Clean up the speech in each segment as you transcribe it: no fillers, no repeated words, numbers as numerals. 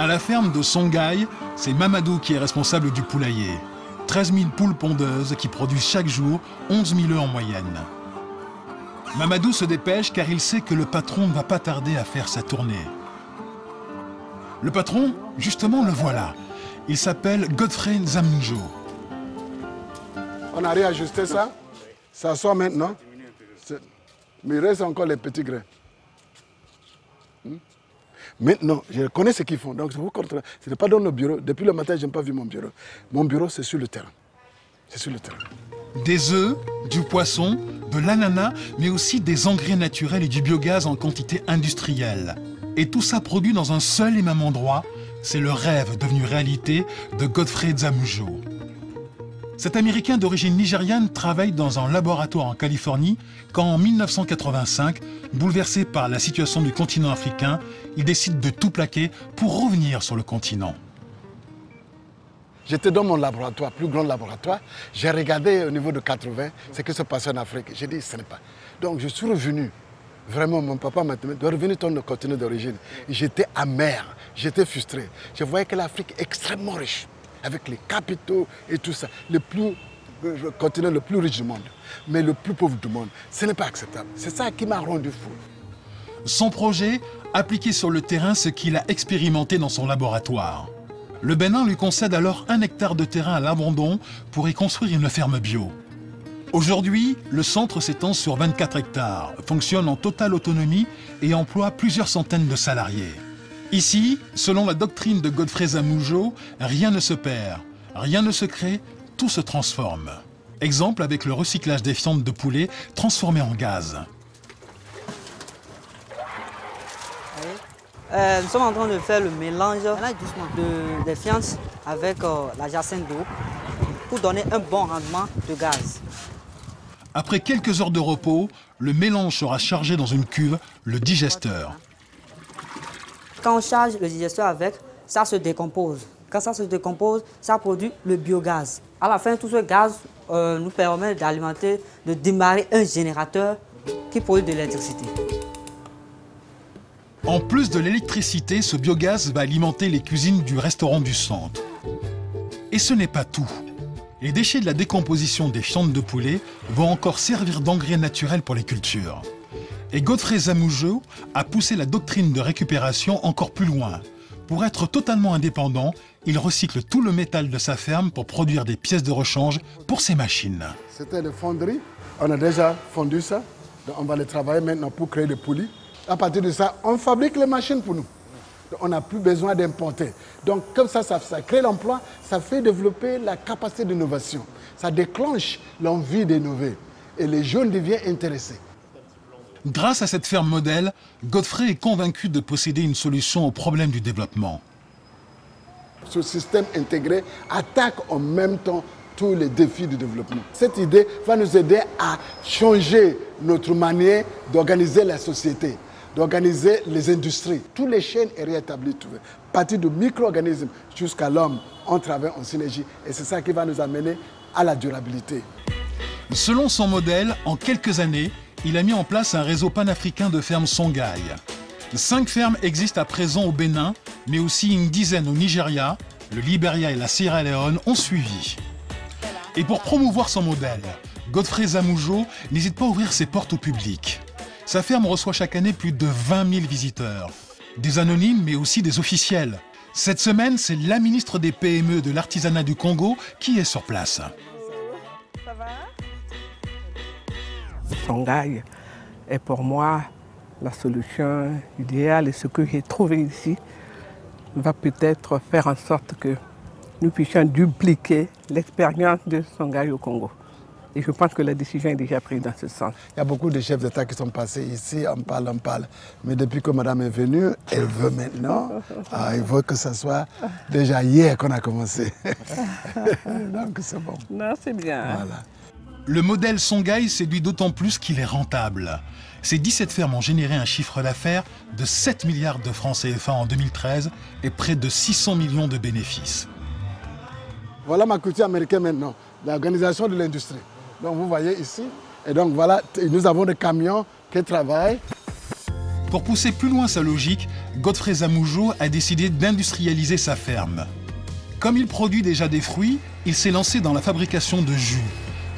À la ferme de Songhai, c'est Mamadou qui est responsable du poulailler. 13 000 poules pondeuses qui produisent chaque jour 11 000 œufs en moyenne. Mamadou se dépêche car il sait que le patron ne va pas tarder à faire sa tournée. Le patron, justement, le voilà. Il s'appelle Godfrey Nzamnjo. On a réajusté ça. Ça sort maintenant. Mais il reste encore les petits grains. Maintenant, je connais ce qu'ils font. Donc, vous comprenez. Ce n'est pas dans le bureau. Depuis le matin, je n'ai pas vu mon bureau. Mon bureau, c'est sur le terrain. C'est sur le terrain. Des œufs, du poisson, de l'ananas, mais aussi des engrais naturels et du biogaz en quantité industrielle. Et tout ça produit dans un seul et même endroit. C'est le rêve devenu réalité de Godfrey Nzamnjo. Cet Américain d'origine nigériane travaille dans un laboratoire en Californie quand, en 1985, bouleversé par la situation du continent africain, il décide de tout plaquer pour revenir sur le continent. J'étais dans mon laboratoire, plus grand laboratoire. J'ai regardé au niveau de 80 ce qui se passait en Afrique. J'ai dit, ce n'est pas. Donc je suis revenu. Vraiment, mon papa m'a dit, de revenir dans le continent d'origine. J'étais amer, j'étais frustré. Je voyais que l'Afrique est extrêmement riche, avec les capitaux et tout ça. Le continent le plus riche du monde, mais le plus pauvre du monde. Ce n'est pas acceptable. C'est ça qui m'a rendu fou. Son projet, appliquer sur le terrain ce qu'il a expérimenté dans son laboratoire. Le Bénin lui concède alors 1 hectare de terrain à l'abandon pour y construire une ferme bio. Aujourd'hui, le centre s'étend sur 24 hectares, fonctionne en totale autonomie et emploie plusieurs centaines de salariés. Ici, selon la doctrine de Godfrey Nzamnjo, rien ne se perd, rien ne se crée, tout se transforme. Exemple avec le recyclage des fientes de poulet transformées en gaz. Nous sommes en train de faire le mélange des fientes avec la jacinthe d'eau pour donner un bon rendement de gaz. Après quelques heures de repos, le mélange sera chargé dans une cuve, le digesteur. Quand on charge le digesteur avec, ça se décompose. Quand ça se décompose, ça produit le biogaz. À la fin, tout ce gaz nous permet d'alimenter, de démarrer un générateur qui produit de l'électricité. En plus de l'électricité, ce biogaz va alimenter les cuisines du restaurant du centre. Et ce n'est pas tout. Les déchets de la décomposition des fientes de poulet vont encore servir d'engrais naturel pour les cultures. Et Godfrey Nzamnjo a poussé la doctrine de récupération encore plus loin. Pour être totalement indépendant, il recycle tout le métal de sa ferme pour produire des pièces de rechange pour ses machines. C'était des fonderies. On a déjà fondu ça. Donc on va les travailler maintenant pour créer des poulies. À partir de ça, on fabrique les machines pour nous. Donc on n'a plus besoin d'importer. Donc comme ça crée l'emploi, ça fait développer la capacité d'innovation. Ça déclenche l'envie d'innover. Et les jeunes deviennent intéressés. Grâce à cette ferme modèle, Godfrey est convaincu de posséder une solution au problème du développement. Ce système intégré attaque en même temps tous les défis du développement. Cette idée va nous aider à changer notre manière d'organiser la société, d'organiser les industries. Toutes les chaînes sont réétablies, à partir de micro-organismes jusqu'à l'homme, on travaille en synergie. Et c'est ça qui va nous amener à la durabilité. Selon son modèle, en quelques années, il a mis en place un réseau panafricain de fermes Songhai. 5 fermes existent à présent au Bénin, mais aussi une dizaine au Nigeria, le Libéria et la Sierra Leone ont suivi. Et pour promouvoir son modèle, Godfrey Nzamnjo n'hésite pas à ouvrir ses portes au public. Sa ferme reçoit chaque année plus de 20 000 visiteurs. Des anonymes, mais aussi des officiels. Cette semaine, c'est la ministre des PME de l'artisanat du Congo qui est sur place. Ça va? Songhai est pour moi la solution idéale et ce que j'ai trouvé ici va peut-être faire en sorte que nous puissions dupliquer l'expérience de Songhai au Congo. Et je pense que la décision est déjà prise dans ce sens. Il y a beaucoup de chefs d'État qui sont passés ici, on parle. Mais depuis que madame est venue, elle veut maintenant. Il faut que ce soit déjà hier qu'on a commencé. Donc c'est bon. Non, c'est bien. Voilà. Le modèle Songhai séduit d'autant plus qu'il est rentable. Ces 17 fermes ont généré un chiffre d'affaires de 7 milliards de francs CFA en 2013 et près de 600 millions de bénéfices. Voilà ma culture américaine maintenant, l'organisation de l'industrie. Donc vous voyez ici, et donc voilà, nous avons des camions qui travaillent. Pour pousser plus loin sa logique, Godfrey Zamoujo a décidé d'industrialiser sa ferme. Comme il produit déjà des fruits, il s'est lancé dans la fabrication de jus.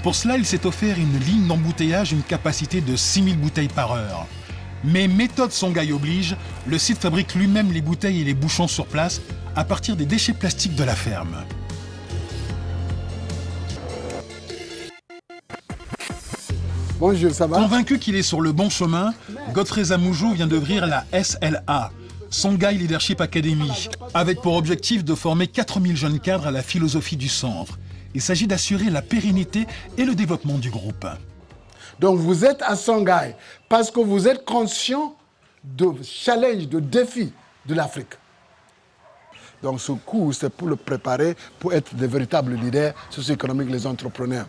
Pour cela, il s'est offert une ligne d'embouteillage d'une capacité de 6000 bouteilles par heure. Mais méthode Songhai oblige, le site fabrique lui-même les bouteilles et les bouchons sur place à partir des déchets plastiques de la ferme. Bonjour, ça va? Convaincu qu'il est sur le bon chemin, Godfrey Zamoujo vient d'ouvrir la SLA, Songhai Leadership Academy, avec pour objectif de former 4000 jeunes cadres à la philosophie du centre. Il s'agit d'assurer la pérennité et le développement du groupe. Donc vous êtes à Songhai parce que vous êtes conscient de challenge, de défis de l'Afrique. Donc ce cours, c'est pour le préparer, pour être de véritables leaders socio-économiques, les entrepreneurs.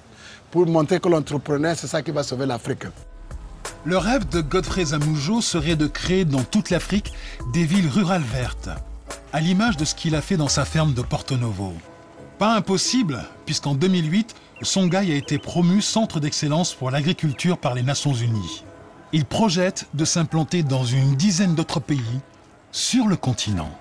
Pour montrer que l'entrepreneur, c'est ça qui va sauver l'Afrique. Le rêve de Godfrey Zamoujo serait de créer dans toute l'Afrique des villes rurales vertes, à l'image de ce qu'il a fait dans sa ferme de Porto Novo. Pas impossible, puisqu'en 2008, Songhai a été promu centre d'excellence pour l'agriculture par les Nations Unies. Il projette de s'implanter dans une dizaine d'autres pays sur le continent.